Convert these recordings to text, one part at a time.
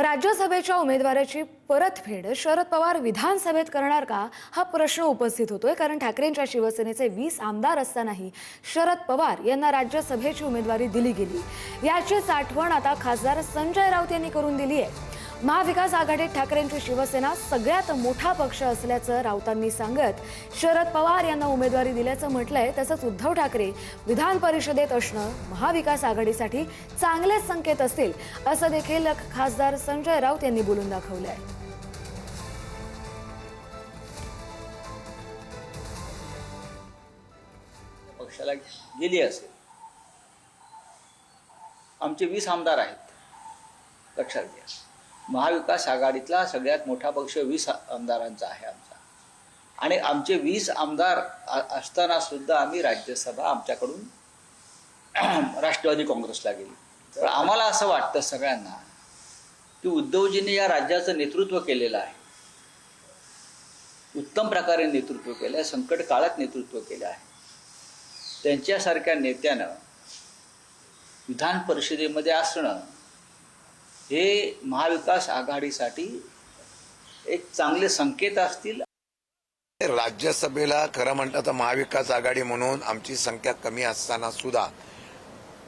राज्यसभेच्या उमेदवाराची परतफेड शरद पवार विधानसभेत करणार का हा प्रश्न उपस्थित होतोय। कारण ठाकरेंच्या शिवसेनेचे 20 आमदार असतानाही शरद पवार यांना राज्यसभेची उमेदवारी दिली गेली। याचीच आठवण आता खासदार संजय राऊत यांनी करून दिली आहे। महाविकास आघाडीत ठाकरेंची शिवसेना सगळ्यात मोठा पक्ष असल्याचं राऊतांनी सांगत शरद पवार यांना उमेदवारी दिल्याचं म्हटलंय। तसंच उद्धव ठाकरे विधान परिषदेत असणं महाविकास आघाडीसाठी चांगले संकेत असतील असं देखील खासदार संजय राऊत यांनी बोलून दाखवलंय। पक्षाला गेली असेल। आमचे 20 आमदार आहेत, लक्षात घ्या। महाविकास आघाडीतला सगळ्यात मोठा पक्ष 20 आमदारांचा आहे आमचा, आणि आमचे 20 आमदार असताना सुद्धा आम्ही राज्यसभा आमच्याकडून राष्ट्रवादी काँग्रेसला गेली। तर आम्हाला असं वाटतं सगळ्यांना की उद्धवजींनी या राज्याचं नेतृत्व केलेलं आहे, उत्तम प्रकारे नेतृत्व केलं आहे, संकट काळात नेतृत्व केलं आहे। त्यांच्यासारख्या नेत्यानं विधान परिषदेमध्ये असणं हे महाविकास आघाडीसाठी एक चांगले संकेत असतील। राज्यसभेला खरं म्हटलं तर महाविकास आघाडी म्हणून आमची संख्या कमी असताना सुद्धा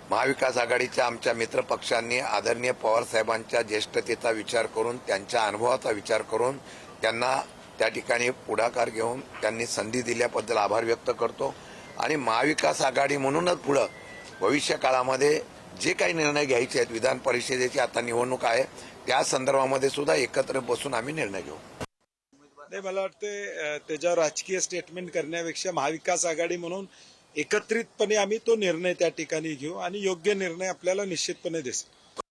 महाविकास आघाडीच्या आमच्या मित्रपक्षांनी आदरणीय पवार साहेबांच्या ज्येष्ठतेचा विचार करून, त्यांच्या अनुभवाचा विचार करून त्यांना त्या ठिकाणी पुढाकार घेऊन त्यांनी संधी दिल्याबद्दल आभार व्यक्त करतो। आणि महाविकास आघाडी म्हणूनच पुढं भविष्य काळामध्ये जे काही निर्णय घ्यायचे आहेत, विधान परिषदेची आता निवडणूक आहे, त्या संदर्भामध्ये सुद्धा एकत्र बसून आम्ही निर्णय घेऊ। नाही, मला वाटते त्याच्यावर राजकीय स्टेटमेंट करण्यापेक्षा महाविकास आघाडी म्हणून एकत्रितपणे आम्ही तो निर्णय त्या ठिकाणी घेऊ आणि योग्य निर्णय आपल्याला निश्चितपणे दिसेल।